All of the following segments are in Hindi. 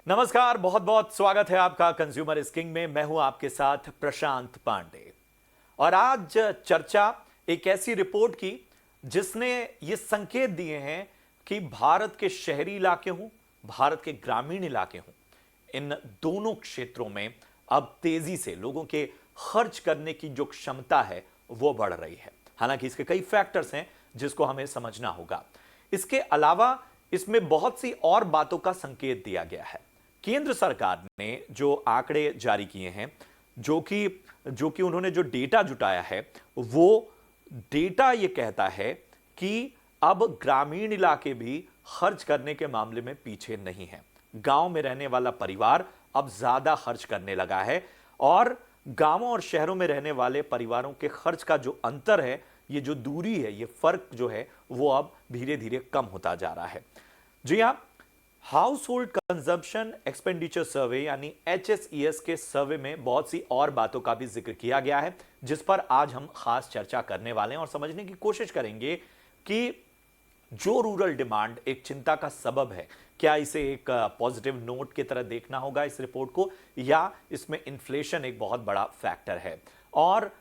नमस्कार, बहुत बहुत स्वागत है आपका कंज्यूमर इज किंग में। मैं हूं आपके साथ प्रशांत पांडे। और आज चर्चा एक ऐसी रिपोर्ट की जिसने ये संकेत दिए हैं कि भारत के शहरी इलाके हों, भारत के ग्रामीण इलाके हों, इन दोनों क्षेत्रों में अब तेजी से लोगों के खर्च करने की जो क्षमता है वो बढ़ रही है। हालांकि इसके कई फैक्टर्स हैं जिसको हमें समझना होगा। इसके अलावा इसमें बहुत सी और बातों का संकेत दिया गया है। केंद्र सरकार ने जो आंकड़े जारी किए हैं, जो कि उन्होंने जो डेटा जुटाया है, वो डेटा ये कहता है कि अब ग्रामीण इलाके भी खर्च करने के मामले में पीछे नहीं है। गांव में रहने वाला परिवार अब ज्यादा खर्च करने लगा है और गांवों और शहरों में रहने वाले परिवारों के खर्च का जो अंतर है, ये जो दूरी है, ये फर्क जो है वो अब धीरे धीरे कम होता जा रहा है। जी हां, हाउस होल्ड कंजम्पशन एक्सपेंडिचर सर्वे यानी HSES के सर्वे में बहुत सी और बातों का भी जिक्र किया गया है, जिस पर आज हम खास चर्चा करने वाले हैं और समझने की कोशिश करेंगे कि जो रूरल डिमांड एक चिंता का सबब है, क्या इसे एक पॉजिटिव नोट की तरह देखना होगा इस रिपोर्ट को, या इसमें इन्फ्लेशन एक बहुत बड़ा फैक्टर है। और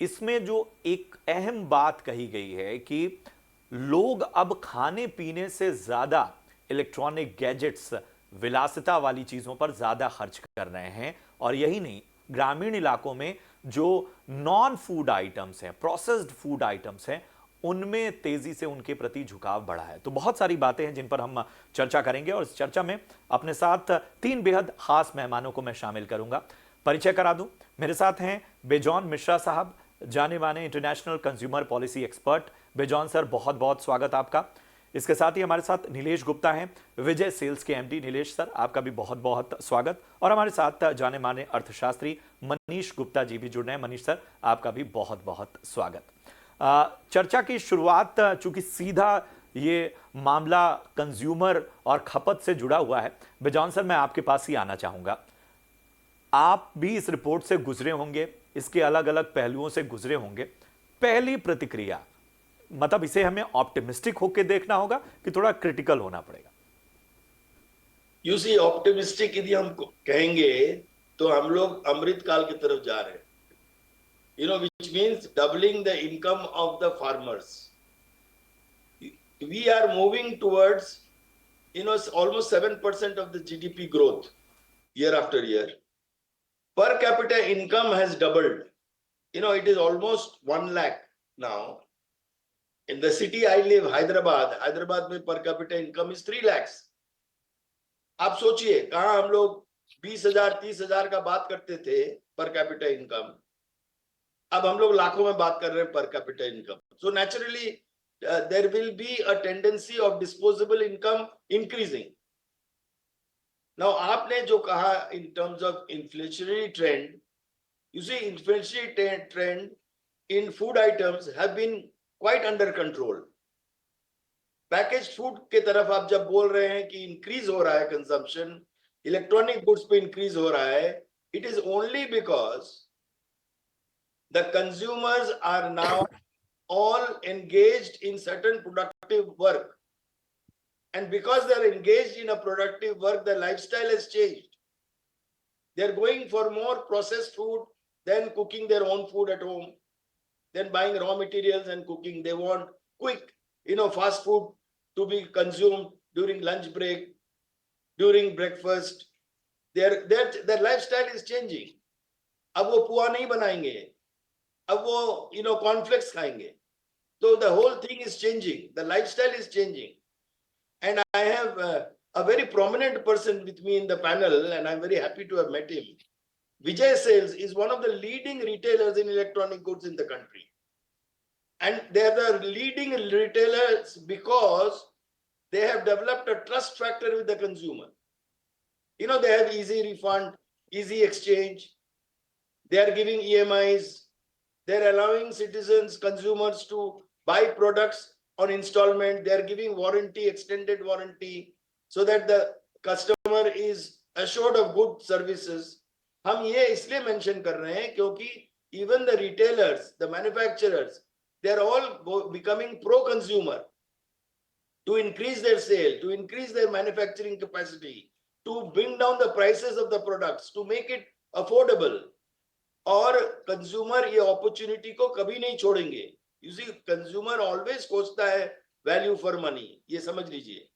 इसमें जो एक अहम बात कही गई है कि लोग अब खाने पीने से ज्यादा इलेक्ट्रॉनिक गैजेट्स, विलासिता वाली चीजों पर ज्यादा खर्च कर रहे हैं। और यही नहीं, ग्रामीण इलाकों में जो नॉन फूड आइटम्स हैं, प्रोसेस्ड फूड आइटम्स हैं, उनमें तेजी से उनके प्रति झुकाव बढ़ा है। तो बहुत सारी बातें हैं जिन पर हम चर्चा करेंगे और इस चर्चा में अपने साथ तीन बेहद खास मेहमानों को मैं शामिल करूंगा। परिचय करा दूं, मेरे साथ हैं बेजॉन मिश्रा साहब, जाने माने international consumer policy expert. Bejon sir, बहुत बहुत स्वागत आपका। इसके साथ ही हमारे साथ नीलेश गुप्ता हैं, विजय सेल्स के MD। नीलेश सर, आपका भी बहुत बहुत स्वागत। और हमारे साथ जाने माने अर्थशास्त्री मनीष गुप्ता जी भी जुड़ रहे हैं। मनीष सर, आपका भी बहुत बहुत स्वागत। चर्चा की शुरुआत, चूंकि सीधा ये मामला कंज्यूमर और खपत से जुड़ा हुआ है, बेजॉन सर मैं आपके पास ही आना चाहूंगा। आप भी इस रिपोर्ट से गुजरे होंगे, इसके अलग अलग पहलुओं से गुजरे होंगे। पहली प्रतिक्रिया, मतलब इसे हमें ऑप्टिमिस्टिक होकर देखना होगा कि थोड़ा क्रिटिकल होना पड़ेगा? यू सी ऑप्टिमिस्टिक यदि हम कहेंगे तो हम लोग अमृत काल की तरफ जा रहे हैं, which means doubling the income of the farmers. We are moving towards almost 7% of the GDP growth year after year. Per capita income has doubled. It is almost 1 lakh now. In the city I live, Hyderabad में per capita income is 3 lakhs. आप सोचिए, कहां हम लोग 20,000 30,000 का बात करते थे पर कैपिटा इनकम, अब हम लोग लाखों में बात कर रहे हैं per capita income. So naturally there will be a tendency of disposable income increasing. Now आपने जो कहा in terms of inflationary trend, you see inflationary trend in food items have been quite under control. Package food के तरफ आप जब बोल रहे हैं कि इंक्रीज हो रहा है कंजम्पशन, इलेक्ट्रॉनिक गुड्स पे इंक्रीज हो रहा है, it is only because the consumers are now all engaged in certain productive work, and because they are engaged in a productive work, their lifestyle has changed. They are going for more processed food than cooking their own food at home, then buying raw materials and cooking. They want quick, fast food to be consumed during lunch break, during breakfast. Their lifestyle is changing. अब वो पुआ नहीं बनाएंगे, अब वो कॉर्नफ्लेक्स खाएंगे. So the whole thing is changing. The lifestyle is changing. And I have a very prominent person with me in the panel, and I'm very happy to have met him. Vijay Sales is one of the leading retailers in electronic goods in the country. And they're the leading retailers because they have developed a trust factor with the consumer. They have easy refund, easy exchange. They are giving EMIs. They're allowing citizens, consumers to buy products on installment. They are giving warranty, extended warranty, so that the customer is assured of good services. हम ये इसलिए मेंशन कर रहे हैं क्योंकि even the retailers, the manufacturers, they are all becoming pro-consumer to increase their sale, to increase their manufacturing capacity, to bring down the prices of the products, to make it affordable. और कंज्यूमर ये अपॉर्चुनिटी को कभी नहीं छोड़ेंगे. यू सी कंज्यूमर ऑलवेज खोजता है वैल्यू फॉर मनी, ये समझ लीजिए.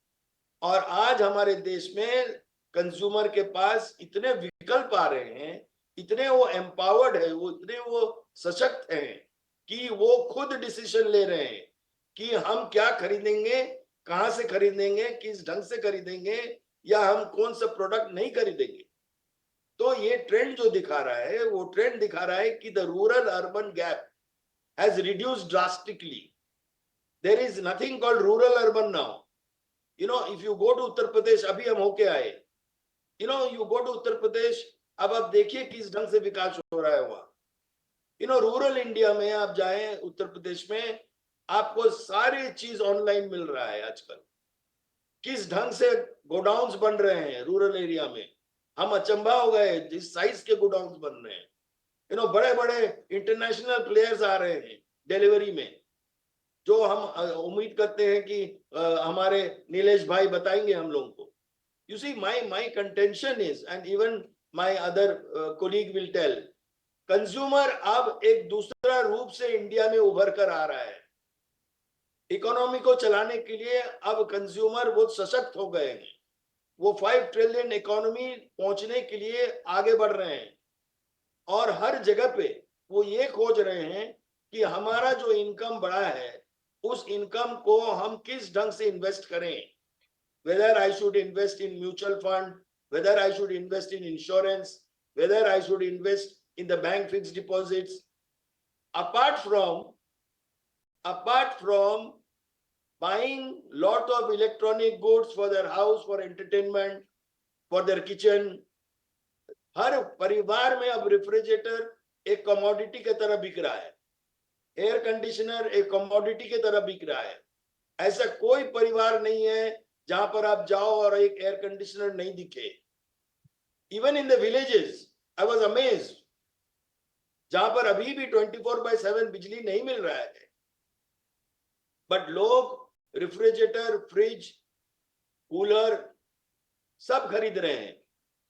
और आज हमारे देश में कंज्यूमर के पास इतने विकल्प आ रहे हैं, इतने वो एम्पावर्ड है, वो इतने वो सशक्त हैं कि वो खुद डिसीजन ले रहे हैं कि हम क्या खरीदेंगे, कहां से खरीदेंगे, किस ढंग से खरीदेंगे, या हम कौन सा प्रोडक्ट नहीं खरीदेंगे. तो ये ट्रेंड जो दिखा रहा है, वो ट्रेंड दिखा रहा है कि the rural urban gap has reduced drastically. There is nothing called rural urban now. You know, if you go to Uttar Pradesh, अभी हम होके आए, you go to उत्तर प्रदेश, अब आप देखिए किस ढंग से विकास हो रहा है वहां. रूरल इंडिया में आप जाएं, उत्तर प्रदेश में आपको सारी चीज ऑनलाइन मिल रहा है आजकल. किस ढंग से गोडाउन्स बन रहे हैं रूरल एरिया में, हम अचंभा हो गए जिस साइज के गोडाउन्स बन रहे हैं. बड़े बड़े इंटरनेशनल प्लेयर्स आ रहे हैं डिलीवरी में, जो हम उम्मीद करते हैं कि हमारे नीलेश भाई बताएंगे हम लोगों को. You see my contention is, and even my other colleague will tell, consumer अब एक दूसरा रूप से इंडिया में उभर कर आ रहा है. इकोनॉमी को चलाने के लिए अब कंज्यूमर बहुत सशक्त हो गए हैं. वो 5 ट्रिलियन इकोनॉमी पहुंचने के लिए आगे बढ़ रहे हैं, और हर जगह पे वो ये खोज रहे हैं कि हमारा जो इनकम बढ़ा है, उस इनकम को हम किस ढंग से इन्वेस्ट करें. Whether I should invest in mutual fund, whether I should invest in insurance, whether I should invest in the bank fixed deposits. apart from buying lot of electronic goods for their house, for entertainment, for their kitchen. हर परिवार में अब रेफ्रिजरेटर एक कमोडिटी की तरह बिक रहा है, एयर कंडीशनर एक कमोडिटी की तरह बिक रहा है. ऐसा कोई परिवार नहीं है जहां पर आप जाओ और एक एयर कंडीशनर नहीं दिखे. Even in the villages I was amazed, जहां पर अभी भी 24/7 बिजली नहीं मिल रहा है, बट लोग रेफ्रिजरेटर, फ्रिज, कूलर सब खरीद रहे हैं,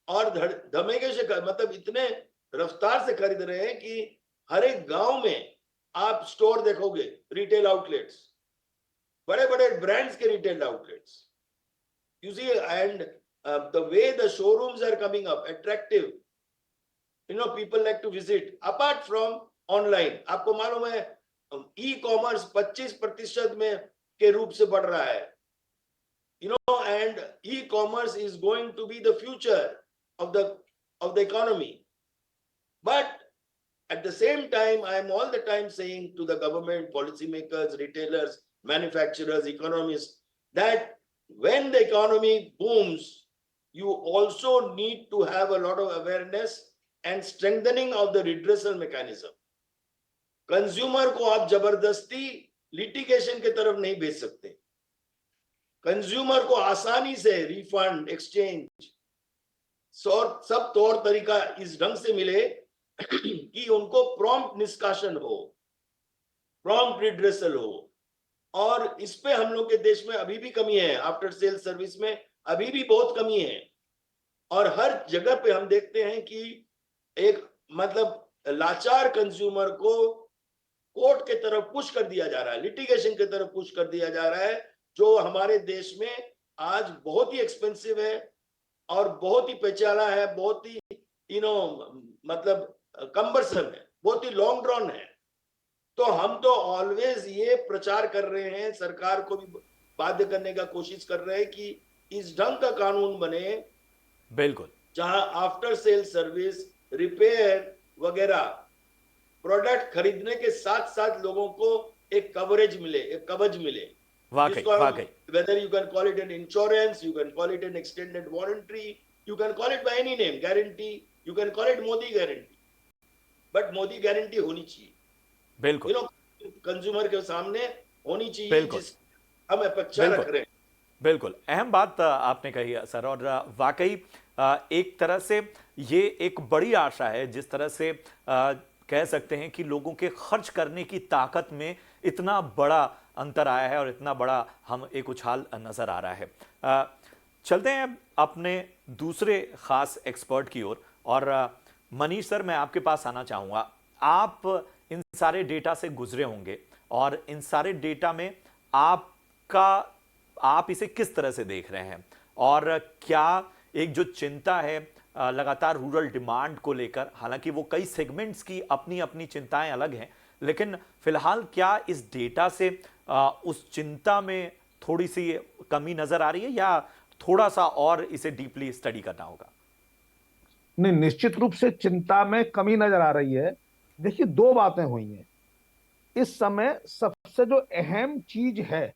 और धमेके से, मतलब इतने रफ्तार से खरीद रहे हैं कि हर एक गांव में आप स्टोर देखोगे, रिटेल आउटलेट्स, बड़े बड़े ब्रांड्स के retail outlets. You see, and the way the showrooms are coming up, attractive, people like to visit. Apart from online, आपको मालूम है ई कॉमर्स 25% में के रूप से बढ़ रहा है. And e-commerce is going to be the future of the economy. But at the same time, I am all the time saying to the government, policymakers, retailers, manufacturers, economists, that when the economy booms, you also need to have a lot of awareness and strengthening of the redressal mechanism. Consumer को आप जबरदस्ती लिटिगेशन की तरफ नहीं भेज सकते. कंज्यूमर को आसानी से रिफंड, एक्सचेंज, सब तौर तरीका इस ढंग से मिले कि उनको प्रॉम्प्ट निष्कासन हो, प्रॉम्प्ट रिड्रेसल हो. और इस पे हम लोग के देश में अभी भी कमी है, आफ्टर सेल सर्विस में अभी भी बहुत कमी है. और हर जगह पे हम देखते हैं कि एक मतलब लाचार कंज्यूमर को कोर्ट की तरफ पुश कर दिया जा रहा है, लिटिगेशन की तरफ पुश कर दिया जा रहा है, जो हमारे देश में आज बहुत ही एक्सपेंसिव है और बहुत ही पेचाला है, बहुत ही मतलब कम्बरसम है, बहुत ही लॉन्ग ड्रॉन है. तो हम तो ऑलवेज ये प्रचार कर रहे हैं, सरकार को भी बाध्य करने का कोशिश कर रहे हैं कि इस ढंग का कानून बने, बिल्कुल, जहां आफ्टर सेल सर्विस, रिपेयर वगैरह प्रोडक्ट खरीदने के साथ साथ लोगों को एक कवरेज मिले, एक कवच मिले. वाकई. Whether you can call it an insurance, you can call it an extended warranty, you can call it by any name, guarantee, you can call it Modi guarantee, but Modi guarantee होनी चाहिए. बिल्कुल, कंज्यूमर के सामने होनी चाहिए, बिल्कुल, जिस हम अपेक्षा रख रहे हैं. बिल्कुल अहम बात आपने कही सर, और वाकई एक तरह से ये एक बड़ी आशा है, जिस तरह से कह सकते हैं कि लोगों के खर्च करने की ताकत में इतना बड़ा अंतर आया है और इतना बड़ा हम एक उछाल नजर आ रहा है. चलते हैं अपने दूसरे खास एक्सपर्ट की ओर। और मनीष सर, मैं आपके पास आना चाहूँगा। आप इन सारे डेटा से गुजरे होंगे और इन सारे डेटा में आपका आप इसे किस तरह से देख रहे हैं, और क्या एक जो चिंता है लगातार रूरल डिमांड को लेकर, हालांकि वो कई सेगमेंट्स की अपनी अपनी चिंताएं अलग हैं, लेकिन फिलहाल क्या इस डेटा से उस चिंता में थोड़ी सी कमी नजर आ रही है, या थोड़ा सा और इसे डीपली स्टडी करना होगा? नहीं, निश्चित रूप से चिंता में कमी नजर आ रही है। देखिए, दो बातें हुई हैं इस समय। सबसे जो अहम चीज है,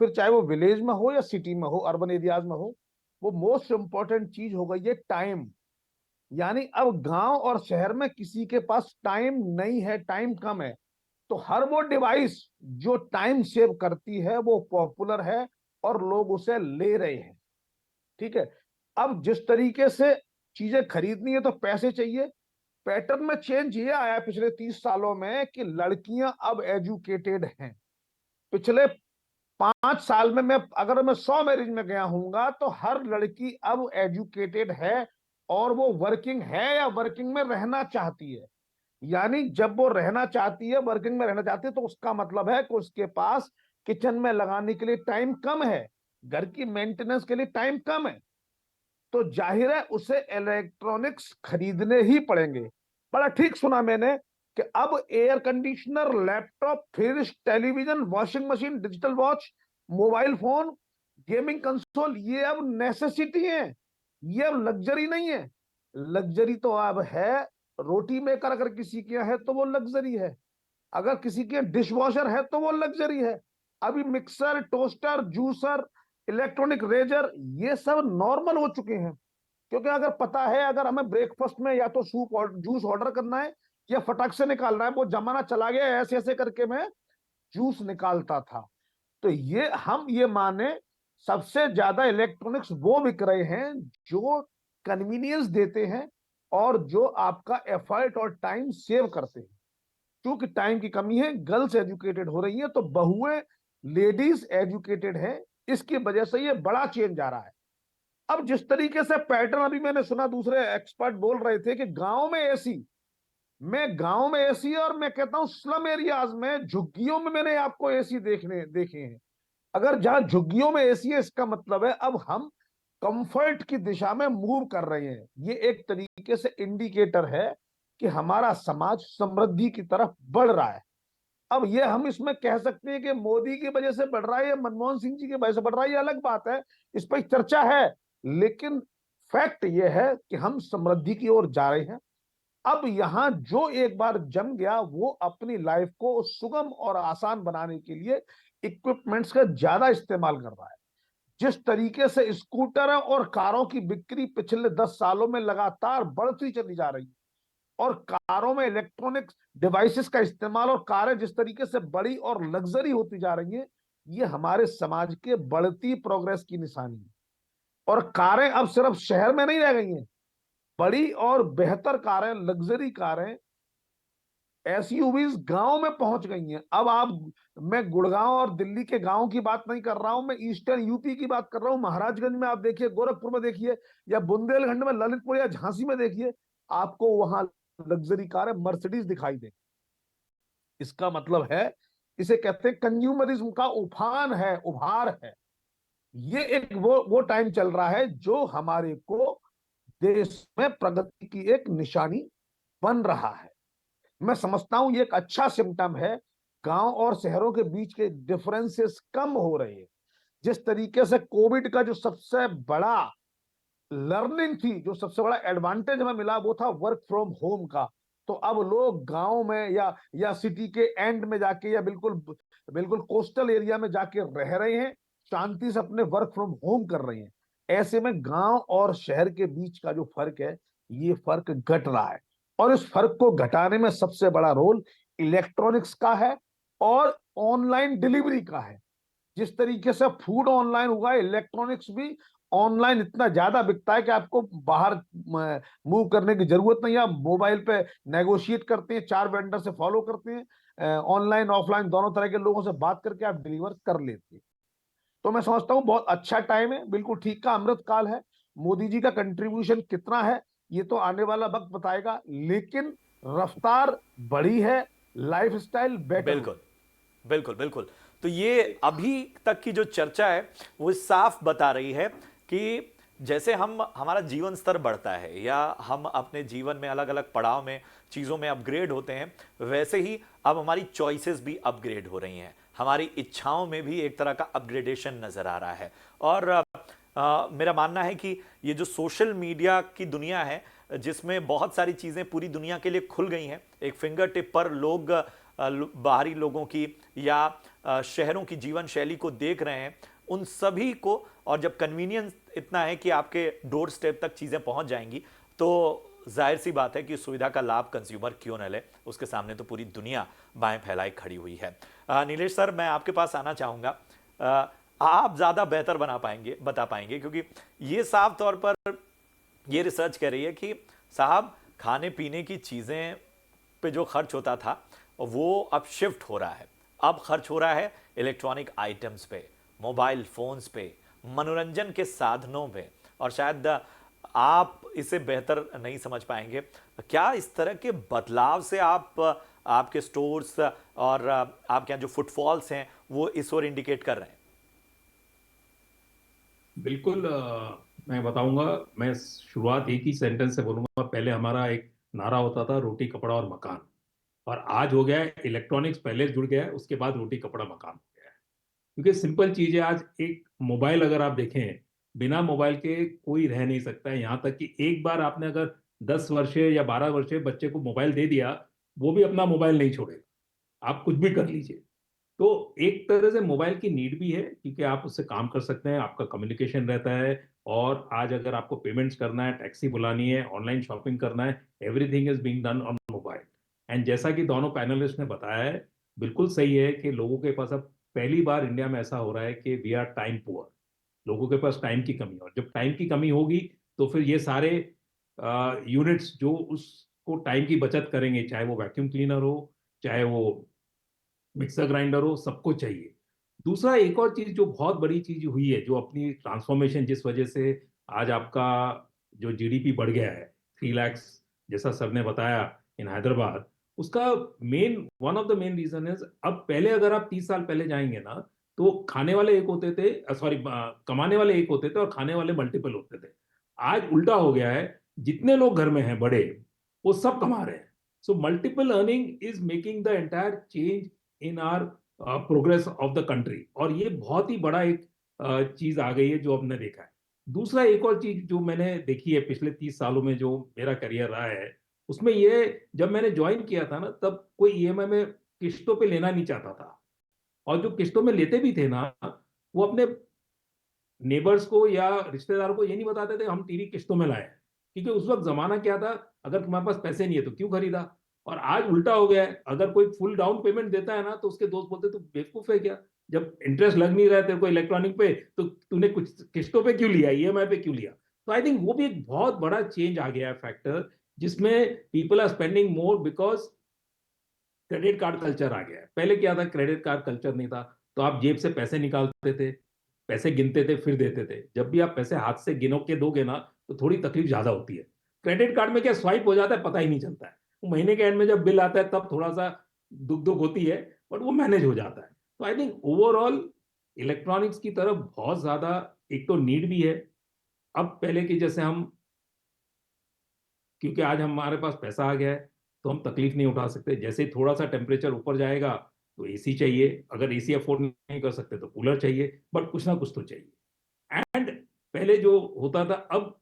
फिर चाहे वो विलेज में हो या सिटी में हो, अर्बन एरियाज में हो, वो मोस्ट इंपॉर्टेंट चीज हो गई है टाइम। यानी अब गांव और शहर में किसी के पास टाइम नहीं है, टाइम कम है। तो हर वो डिवाइस जो टाइम सेव करती है वो पॉपुलर है और लोग उसे ले रहे हैं। ठीक है। अब जिस तरीके से चीजें खरीदनी है तो पैसे चाहिए। पैटर्न में चेंज ये आया पिछले 30 सालों में कि लड़कियां अब एजुकेटेड हैं। पिछले 5 साल में मैं 100 मैरिज में गया हूंगा तो हर लड़की अब एजुकेटेड है और वो वर्किंग है या वर्किंग में रहना चाहती है। यानी जब वो रहना चाहती है, वर्किंग में रहना चाहती है, तो उसका मतलब है कि उसके पास किचन में लगाने के लिए टाइम कम है, घर की मेंटेनेंस के लिए टाइम कम है। तो जाहिर है उसे इलेक्ट्रॉनिक्स खरीदने ही पड़ेंगे। बड़ा ठीक सुना मैंने कि अब air conditioner, laptop, fridge, television, washing machine, digital watch, mobile phone, gaming console, ये अब नेसेसिटी है, ये अब लग्जरी नहीं है। लग्जरी तो अब है रोटी मेकर, अगर किसी के है तो वो लग्जरी है, अगर किसी के डिश वॉशर है तो वो लग्जरी है। अभी mixer, toaster, juicer, electronic razor, ये सब नॉर्मल हो चुके हैं। क्योंकि अगर पता है, अगर हमें ब्रेकफास्ट में या तो सूप और जूस ऑर्डर करना है या फटाक से निकालना है, वो जमाना चला गया, ऐसे ऐसे करके मैं जूस निकालता था। तो ये माने सबसे ज्यादा इलेक्ट्रॉनिक्स वो बिक रहे हैं जो कन्वीनियंस देते हैं और जो आपका एफर्ट और टाइम सेव करते हैं। क्योंकि टाइम की कमी है, गर्ल्स एजुकेटेड हो रही है तो बहुएं, लेडीज एजुकेटेड है, इसकी वजह से ये बड़ा चेंज आ रहा है। अब जिस तरीके से पैटर्न अभी मैंने सुना, दूसरे एक्सपर्ट बोल रहे थे कि गांव में एसी, और मैं कहता हूं स्लम एरियाज में, झुग्गियों में मैंने आपको एसी देखे हैं। अगर जहां झुग्गियों में एसी है, इसका मतलब है अब हम कंफर्ट की दिशा में मूव कर रहे हैं। ये एक तरीके से इंडिकेटर है कि हमारा समाज समृद्धि की तरफ बढ़ रहा है। अब ये हम इसमें कह सकते हैं कि मोदी की वजह से बढ़ रहा है या मनमोहन सिंह जी की वजह से बढ़ रहा है, ये अलग बात है, इस पर चर्चा है। लेकिन फैक्ट ये है कि हम समृद्धि की ओर जा रहे हैं। अब यहां जो एक बार जम गया वो अपनी लाइफ को सुगम और आसान बनाने के लिए इक्विपमेंट्स का ज्यादा इस्तेमाल कर रहा है। जिस तरीके से स्कूटर और कारों की बिक्री पिछले 10 सालों में लगातार बढ़ती चली जा रही है, और कारों में इलेक्ट्रॉनिक डिवाइसेस का इस्तेमाल, और कारें जिस तरीके से बड़ी और लग्जरी होती जा रही हैं, ये हमारे समाज के बढ़ती प्रोग्रेस की निशानी है। और कारें अब सिर्फ शहर में नहीं रह गई हैं, बड़ी और बेहतर कारें, लग्जरी कारें, एसयूवीज गांव में पहुंच गई हैं। अब मैं गुड़गांव और दिल्ली के गांव की बात नहीं कर रहा हूं, मैं ईस्टर्न यूपी की बात कर रहा हूं। महाराजगंज में आप देखिए, गोरखपुर में देखिए, या बुंदेलखंड में ललितपुर या झांसी में देखिए, आपको वहां लग्जरी कारें, मर्सिडीज दिखाई दे। इसका मतलब है, इसे कहते हैं कंज्यूमरिज्म का उभार है। ये एक वो टाइम चल रहा है जो हमारे को देश में प्रगति की एक निशानी बन रहा है। मैं समझता हूं ये एक अच्छा सिम्टम है। गांव और शहरों के बीच के डिफरेंसेस कम हो रहे हैं। जिस तरीके से कोविड का जो सबसे बड़ा लर्निंग थी, जो सबसे बड़ा एडवांटेज हमें मिला, वो था वर्क फ्रॉम होम का। तो अब लोग गांव में या सिटी के एंड में जाके, या बिल्कुल बिल्कुल कोस्टल एरिया में जाके रह रहे हैं, शांति से अपने वर्क फ्रॉम होम कर रहे हैं। ऐसे में गांव और शहर के बीच का जो फर्क है, ये फर्क घट रहा है। और इस फर्क को घटाने में सबसे बड़ा रोल इलेक्ट्रॉनिक्स का है और ऑनलाइन डिलीवरी का है। जिस तरीके से फूड ऑनलाइन हुआ, इलेक्ट्रॉनिक्स भी ऑनलाइन इतना ज्यादा बिकता है कि आपको बाहर मूव करने की जरूरत नहीं है। आप मोबाइल पे नेगोशिएट करते हैं, 4 वेंडर से फॉलो करते हैं, ऑनलाइन ऑफलाइन दोनों तरह के लोगों से बात करके आप डिलीवर कर लेते हैं। तो मैं समझता हूँ बहुत अच्छा टाइम है, बिल्कुल ठीक का अमृत काल है। मोदी जी का कंट्रीब्यूशन कितना है ये तो आने वाला वक्त बताएगा, लेकिन रफ्तार बढ़ी है, लाइफस्टाइल बेटर हुई। बिल्कुल बिल्कुल बिल्कुल। तो ये अभी तक की जो चर्चा है वो साफ बता रही है कि जैसे हम हमारा जीवन स्तर बढ़ता है या हम अपने जीवन में अलग अलग पड़ाव में चीज़ों में अपग्रेड होते हैं, वैसे ही अब हमारी चॉइसेस भी अपग्रेड हो रही हैं, हमारी इच्छाओं में भी एक तरह का अपग्रेडेशन नज़र आ रहा है। और मेरा मानना है कि ये जो सोशल मीडिया की दुनिया है जिसमें बहुत सारी चीज़ें पूरी दुनिया के लिए खुल गई हैं, एक फिंगर टिप पर लोग बाहरी लोगों की या शहरों की जीवन शैली को देख रहे हैं, उन सभी को, और जब कन्वीनियंस इतना है कि आपके डोर स्टेप तक चीज़ें पहुंच जाएंगी, तो जाहिर सी बात है कि उस सुविधा का लाभ कंज्यूमर क्यों न ले, उसके सामने तो पूरी दुनिया बाएं फैलाई खड़ी हुई है। नीलेश सर, मैं आपके पास आना चाहूँगा, आप ज़्यादा बेहतर बता पाएंगे, क्योंकि ये साफ तौर पर ये रिसर्च कह रही है कि साहब खाने पीने की चीज़ें पे जो खर्च होता था वो अब शिफ्ट हो रहा है, अब खर्च हो रहा है इलेक्ट्रॉनिक आइटम्स पे, मोबाइल फोन्स पे, मनोरंजन के साधनों पे, और शायद आप इसे बेहतर नहीं समझ पाएंगे। क्या इस तरह के बदलाव से आप आपके स्टोर्स और आपके यहाँ जो फुटफॉल्स हैं वो इस ओर इंडिकेट कर रहे हैं? बिल्कुल, मैं बताऊंगा। मैं शुरुआत एक ही सेंटेंस से बोलूंगा। पहले हमारा एक नारा होता था, रोटी कपड़ा और मकान, और आज हो गया है इलेक्ट्रॉनिक्स पहले जुड़ गया है, उसके बाद रोटी कपड़ा मकान हो गया है। क्योंकि सिंपल चीज है, आज एक मोबाइल अगर आप देखें, बिना मोबाइल के कोई रह नहीं सकता है। यहाँ तक कि एक बार आपने अगर 10 वर्षीय या 12 वर्षीय बच्चे को मोबाइल दे दिया, वो भी अपना मोबाइल नहीं छोड़ेगा, आप कुछ भी कर लीजिए। तो एक तरह से मोबाइल की नीड भी है, क्योंकि आप उससे काम कर सकते हैं, आपका कम्युनिकेशन रहता है। और आज अगर आपको पेमेंट्स करना है, टैक्सी बुलानी है, ऑनलाइन शॉपिंग करना है, everything is being done on mobile. And जैसा कि दोनों पैनलिस्ट ने बताया है, बिल्कुल सही है कि लोगों के पास अब पहली बार इंडिया में ऐसा हो रहा है कि वी आर टाइम पुअर। लोगों के पास टाइम की कमी है, और जब टाइम की कमी होगी तो फिर ये सारे यूनिट्स जो उसको टाइम की बचत करेंगे, चाहे वो वैक्यूम क्लीनर हो, चाहे वो मिक्सर ग्राइंडर हो, सबको चाहिए। दूसरा एक और चीज जो बहुत बड़ी चीज हुई है, जो अपनी ट्रांसफॉर्मेशन जिस वजह से आज आपका जो जीडीपी बढ़ गया है 3 लाख, जैसा सर ने बताया, इन हैदराबाद, उसका main one of the main reason is, अब पहले अगर आप 30 साल पहले जाएंगे ना, तो खाने वाले एक होते थे, सॉरी, कमाने वाले एक होते थे और खाने वाले मल्टीपल होते थे। आज उल्टा हो गया है, जितने लोग घर में हैं बड़े, वो सब कमा रहे हैं। So multiple earning is making the entire change in are progress of the country. और ये बहुत ही बड़ा एक चीज आ गई है जो हमने देखा है। दूसरा एक और चीज जो मैंने देखी है पिछले 30 सालों में, जो मेरा करियर रहा है, उसमें ये, जब मैंने ज्वाइन किया था ना, तब कोई ईएमआई में किस्तों पे लेना नहीं चाहता था। और जो किस्तों में लेते भी थे ना, वो अपने नेबर्स को या रिश्तेदारों को ये नहीं बताते थे हम टीवी किस्तों में लाए, क्योंकि उस वक्त जमाना क्या था, अगर तुम्हारे पास पैसे नहीं है तो क्यों खरीदा। और आज उल्टा हो गया है, अगर कोई फुल डाउन पेमेंट देता है ना, तो उसके दोस्त बोलते तू बेवकूफ है क्या, जब इंटरेस्ट लग नहीं रहा है तेरे को इलेक्ट्रॉनिक पे, तो तूने कुछ किस्तों पे क्यों लिया, ईएमआई पे क्यों लिया। तो आई थिंक वो भी एक बहुत बड़ा चेंज आ गया है फैक्टर, जिसमें people are spending more because credit card culture आ गया है। पहले क्या था, क्रेडिट कार्ड कल्चर नहीं था, तो आप जेब से पैसे निकालते थे, पैसे गिनते थे, फिर देते थे। जब भी आप पैसे हाथ से गिनो के दोगे ना, तो थोड़ी तकलीफ ज्यादा होती है। क्रेडिट कार्ड में क्या स्वाइप हो जाता है, पता ही नहीं चलता है। वो महीने के एंड में जब बिल आता है तब थोड़ा सा दुख दुख होती है, बट वो मैनेज हो जाता है। तो आई थिंक ओवरऑल इलेक्ट्रॉनिक्स की तरफ बहुत ज्यादा एक तो नीड भी है। अब पहले की जैसे हम, क्योंकि आज हमारे पास पैसा आ गया है, तो हम तकलीफ नहीं उठा सकते। जैसे ही थोड़ा सा टेम्परेचर ऊपर जाएगा तो एसी चाहिए, अगर एसी अफोर्ड नहीं कर सकते तो कूलर चाहिए, बट कुछ ना कुछ तो चाहिए। एंड पहले जो होता था, अब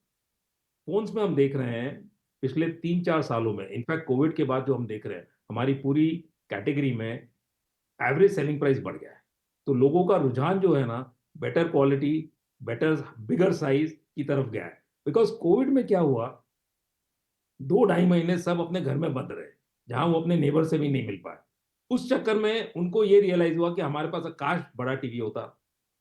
फोन्स में हम देख रहे हैं पिछले 3-4 सालों में, इनफैक्ट कोविड के बाद जो हम देख रहे हैं, हमारी पूरी कैटेगरी में एवरेज सेलिंग प्राइस बढ़ गया है। तो लोगों का रुझान जो है ना, better quality, better bigger size की तरफ गया है। बिकॉज कोविड में क्या हुआ, 2-2.5 महीने सब अपने घर में बंद रहे, जहां वो अपने नेबर से भी नहीं मिल पाए। उस चक्कर में उनको ये रियलाइज हुआ कि हमारे पास काश बड़ा टीवी होता,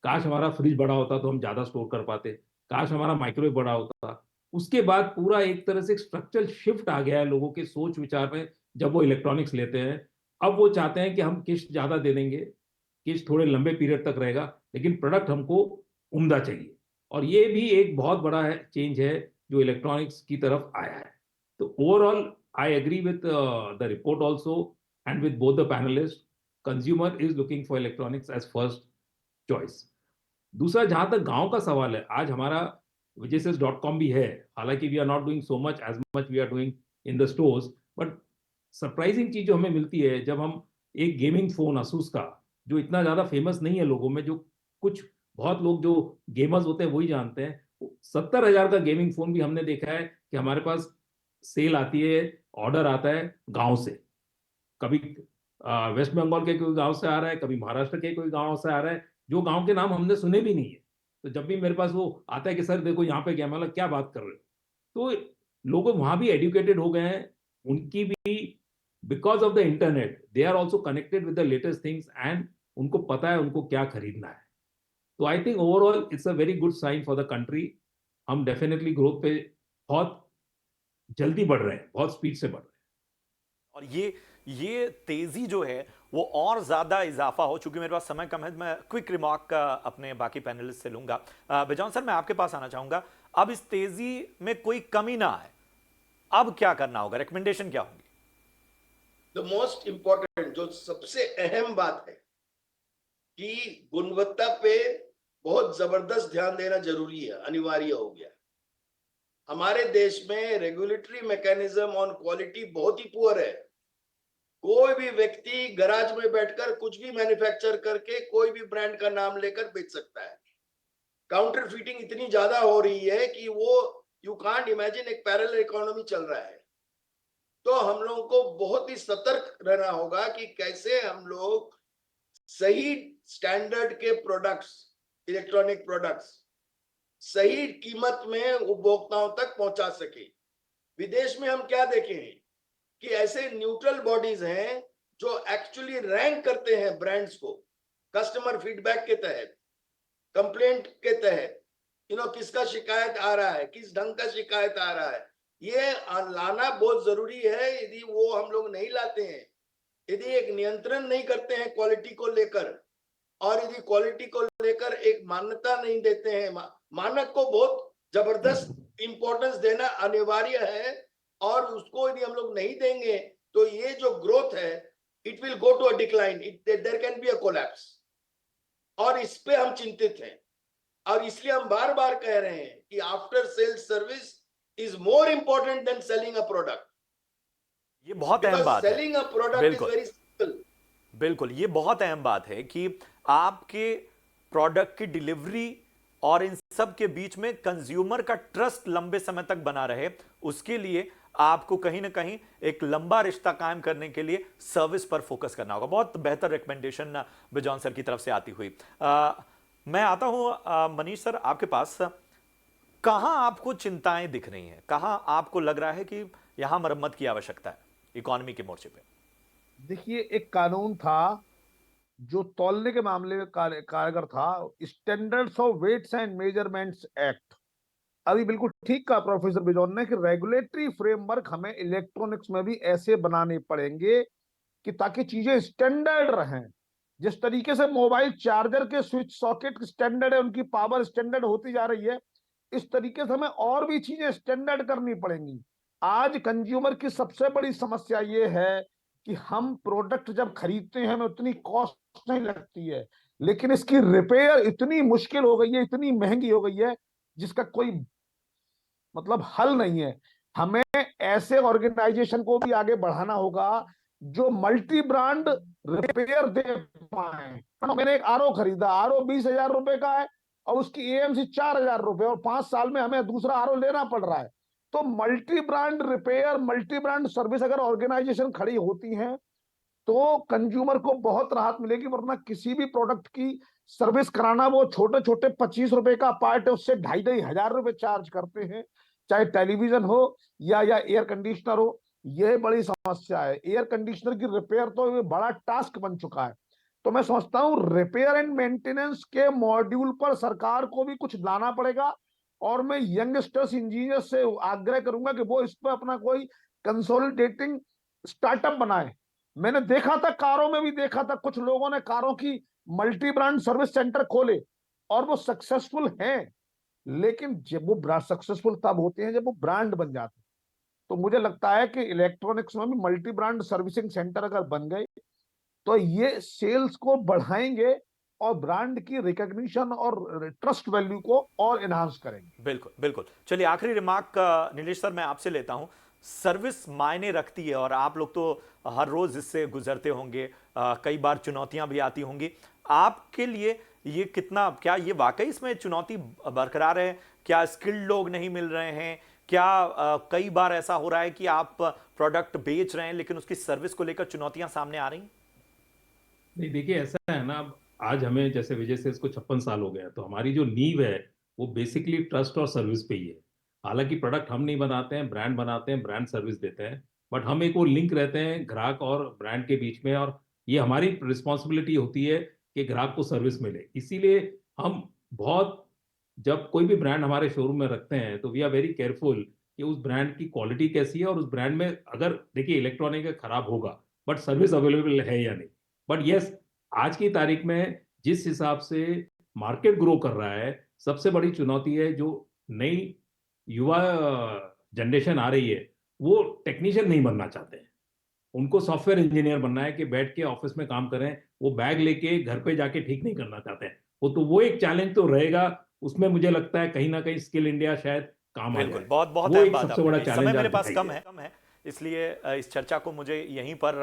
काश हमारा फ्रिज बड़ा होता तो हम ज्यादा स्टोर कर पाते, काश हमारा माइक्रोवेव बड़ा होता। उसके बाद पूरा एक तरह से स्ट्रक्चरल शिफ्ट आ गया है लोगों के सोच विचार में, जब वो इलेक्ट्रॉनिक्स लेते हैं। अब वो चाहते हैं कि हम किस्त ज्यादा दे देंगे, किस्त थोड़े लंबे पीरियड तक रहेगा, लेकिन प्रोडक्ट हमको उम्दा चाहिए। और ये भी एक बहुत बड़ा चेंज है जो इलेक्ट्रॉनिक्स की तरफ आया है. तो overall I agree with the report also and with both the panelist. Consumer is looking for electronics as first choice. दूसरा, जहां तक गांव का सवाल है, आज हमारा vijaysales.com भी है. हालांकि we are not doing so much as much we are doing in the stores, but surprising चीज जो हमें मिलती है जब हम एक गेमिंग फोन asus का, जो इतना ज्यादा फेमस नहीं है लोगों में, जो कुछ बहुत लोग जो गेमर्स होते हैं वही जानते हैं, 70,000 का गेमिंग फोन भी हमने देखा है कि हमारे पास सेल आती है, ऑर्डर आता है गांव से. कभी वेस्ट बंगाल के कोई गांव से आ रहा है, कभी महाराष्ट्र के कोई गांव से आ रहा है, जो गांव के नाम हमने सुने भी नहीं है. तो जब भी मेरे पास वो आता है कि सर देखो यहाँ पे क्या, मतलब क्या बात कर रहे हो, तो लोग वहां भी एडुकेटेड हो गए हैं. उनकी भी because of the internet they are also connected with the latest things and उनको पता है उनको क्या खरीदना है. तो I think overall it's a very good sign for the country. हम डेफिनेटली ग्रोथ पे बहुत जल्दी बढ़ रहे हैं, बहुत स्पीड से बढ़ रहे हैं. और ये तेजी जो है वो और ज्यादा इजाफा हो. चूंकि मेरे पास समय कम है, मैं क्विक रिमार्क अपने बाकी पैनलिस्ट से लूंगा. बिजॉन सर, मैं आपके पास आना चाहूंगा. अब इस तेजी में कोई कमी ना आए, अब क्या करना होगा, रिकमेंडेशन क्या होंगी? द मोस्ट इंपॉर्टेंट, जो सबसे अहम बात है कि गुणवत्ता पे बहुत जबरदस्त ध्यान देना जरूरी है, अनिवार्य हो गया. हमारे देश में रेगुलेटरी मैकेनिज्म ऑन क्वालिटी बहुत ही पुअर है. कोई भी व्यक्ति गराज में बैठकर कुछ भी मैन्युफैक्चर करके कोई भी ब्रांड का नाम लेकर बेच सकता है. काउंटर फीटिंग इतनी ज्यादा हो रही है कि वो यू कांट इमेजिन, एक पैरेलल इकोनॉमी चल रहा है. तो हम लोगों को बहुत ही सतर्क रहना होगा कि कैसे हम लोग सही स्टैंडर्ड के प्रोडक्ट्स, इलेक्ट्रॉनिक प्रोडक्ट्स सही कीमत में उपभोक्ताओं तक पहुंचा सके. विदेश में हम क्या देखे हैं कि ऐसे न्यूट्रल बॉडीज हैं जो एक्चुअली रैंक करते हैं ब्रांड्स को कस्टमर फीडबैक के तहत, कंप्लेंट के तहत, किसका शिकायत आ रहा है, किस ढंग का शिकायत आ रहा है. ये लाना बहुत जरूरी है. यदि वो हम लोग नहीं लाते हैं, यदि एक नियंत्रण नहीं करते हैं क्वालिटी को लेकर, और यदि क्वालिटी को लेकर एक मान्यता नहीं देते हैं, मानक को बहुत जबरदस्त इंपॉर्टेंस देना अनिवार्य है. और उसको यदि हम लोग नहीं देंगे तो ये जो ग्रोथ है, it will go to a decline, there can be a collapse. और इस पे हम चिंतित हैं. और इसलिए हम बार बार कह रहे हैं कि after sales service is more important than selling a product. ये बहुत अहम बात है. Selling a product is very simple. बिल्कुल, ये बहुत अहम बात है कि आपके प्रोडक्ट की डिलीवरी और इन सब के बीच में कंज्यूमर का ट्रस्ट लंबे समय तक बना रहे. उसके लिए आपको कहीं ना कहीं एक लंबा रिश्ता कायम करने के लिए सर्विस पर फोकस करना होगा. बहुत बेहतर रिकमेंडेशन बिजॉन सर की तरफ से आती हुई. मैं आता हूं मनीष सर आपके पास. कहां आपको चिंताएं दिख रही हैं, कहां आपको लग रहा है कि यहां मरम्मत की आवश्यकता है इकोनॉमी के मोर्चे पे? देखिए, एक कानून था जो तौलने के मामले में कारगर था, standards of weights and measurements act. अभी बिल्कुल ठीक कहा प्रोफेसर बिजॉन ने कि रेगुलेटरी फ्रेमवर्क हमें इलेक्ट्रॉनिक्स में भी ऐसे बनाने पड़ेंगे कि ताकि चीजें स्टैंडर्ड रहें. जिस तरीके से मोबाइल चार्जर के स्विच सॉकेट स्टैंडर्ड है, उनकी पावर स्टैंडर्ड होती जा रही है, इस तरीके से हमें और भी चीजें स्टैंडर्ड करनी पड़ेंगी. आज कंज्यूमर की सबसे बड़ी समस्या ये है कि हम प्रोडक्ट जब खरीदते हैं हमें उतनी कॉस्ट नहीं लगती है, लेकिन इसकी रिपेयर इतनी मुश्किल हो गई है, इतनी महंगी हो गई है, जिसका कोई मतलब हल नहीं है. हमें ऐसे ऑर्गेनाइजेशन को भी आगे बढ़ाना होगा जो मल्टी ब्रांड रिपेयर दे पाए. मैंने एक आरओ खरीदा, आरओ 20,000 रुपए का है और उसकी एएमसी 4,000 रुपए, और 5 साल में हमें दूसरा आरओ लेना पड़ रहा है. तो multi brand repair, multi brand service अगर ऑर्गेनाइजेशन खड़ी होती हैं तो कंज्यूमर को बहुत राहत मिलेगी. वरना किसी भी प्रोडक्ट की सर्विस कराना, वो छोटे छोटे 25 रुपए का पार्ट है, उससे 2,500 रुपए चार्ज करते हैं. चाहे टेलीविजन हो या एयर कंडीशनर हो, यह बड़ी समस्या है. एयर कंडीशनर की रिपेयर तो ये बड़ा टास्क बन चुका है. तो मैं समझता हूं रिपेयर एंड मेंटेनेंस के मॉड्यूल पर सरकार को भी कुछ लाना पड़ेगा. और मैं यंगस्टर्स इंजीनियर से आग्रह करूंगा कि वो इस पर अपना कोई कंसोलिडेटिंग स्टार्टअप बनाए. मैंने देखा था, कारों में भी देखा था, कुछ लोगों ने कारों की मल्टी ब्रांड सर्विस सेंटर खोले और वो सक्सेसफुल हैं. लेकिन जब वो सक्सेसफुल तब होते हैं जब वो ब्रांड बन जाते हैं। तो मुझे लगता है कि इलेक्ट्रॉनिक्स में भी मल्टी ब्रांड सर्विसिंग सेंटर अगर बन गए तो ये सेल्स को बढ़ाएंगे और ब्रांड की रिकॉग्निशन और ट्रस्ट वैल्यू को और एनहांस करेंगे। बिल्कुल बिल्कुल। चलिए आखिरी रिमार्क नीलेश सर मैं आपसे लेता हूं। सर्विस मायने रखती है और आप लोग तो हर रोज इससे गुजरते होंगे, कई बार चुनौतियां भी आती होंगी आपके लिए। ये कितना, क्या ये वाकई इसमें चुनौती बरकरार है? क्या स्किल्ड लोग नहीं मिल रहे हैं? क्या कई बार ऐसा हो रहा है कि आप प्रोडक्ट बेच रहे हैं लेकिन उसकी सर्विस को लेकर चुनौतियां सामने आ रही हैं? नहीं देखिए, ऐसा है ना, अब आज हमें जैसे विजय सेल्स को 56 साल हो गए हैं, तो हमारी जो नींव है वो बेसिकली ट्रस्ट और सर्विस पे ही है। हालांकि प्रोडक्ट हम नहीं बनाते हैं, ब्रांड बनाते हैं, ब्रांड सर्विस देते हैं, बट हम एक वो लिंक रहते हैं ग्राहक और ब्रांड के बीच में, और ये हमारी रिस्पॉन्सिबिलिटी होती है कि ग्राहक को सर्विस मिले। इसीलिए हम बहुत, जब कोई भी ब्रांड हमारे शोरूम में रखते हैं तो वी आर वेरी केयरफुल कि उस ब्रांड की क्वालिटी कैसी है, और उस ब्रांड में अगर देखिए इलेक्ट्रॉनिक खराब होगा बट सर्विस अवेलेबल है या नहीं। बट यस, आज की तारीख में जिस हिसाब से मार्केट ग्रो कर रहा है, सबसे बड़ी चुनौती है जो नई युवा जनरेशन आ रही है, वो टेक्नीशियन नहीं बनना चाहते हैं। उनको सॉफ्टवेयर इंजीनियर बनना है कि बैठ के ऑफिस में काम करें, वो बैग लेके घर पे जाके ठीक नहीं करना चाहते हैं। वो एक चैलेंज तो रहेगा। उसमें मुझे लगता है कहीं ना कहीं स्किल इंडिया शायद काम आ बिल्कुल, जाए। बहुत बहुत वो अहम एक बात सबसे आपने बड़ा कही। समय चैलेंज मेरे आज पास दिखाई कम दे है रहा है। इसलिए इस चर्चा को मुझे यहीं पर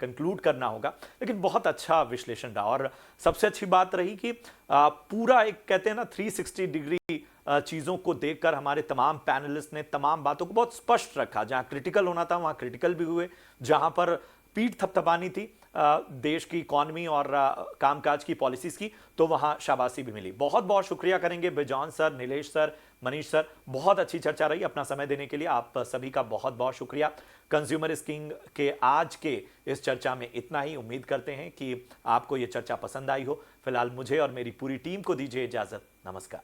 कंक्लूड करना होगा। लेकिन बहुत अच्छा विश्लेषण रहा और सबसे अच्छी बात रही कि पूरा एक कहते हैं ना 360 डिग्री चीज़ों को देखकर हमारे तमाम पैनलिस्ट ने तमाम बातों को बहुत स्पष्ट रखा। जहां क्रिटिकल होना था वहां क्रिटिकल भी हुए, जहां पर पीठ थपथपानी थी देश की इकॉनमी और कामकाज की पॉलिसीज की, तो वहां शाबाशी भी मिली। बहुत बहुत शुक्रिया करेंगे bison sir, Nilesh sir, Manish sir. बहुत अच्छी चर्चा रही। अपना समय देने के लिए आप सभी का बहुत बहुत शुक्रिया। कंज्यूमर इज किंग के आज के इस चर्चा में इतना ही। उम्मीद करते हैं कि आपको ये चर्चा पसंद आई हो। फिलहाल मुझे और मेरी पूरी टीम को दीजिए इजाजत। नमस्कार।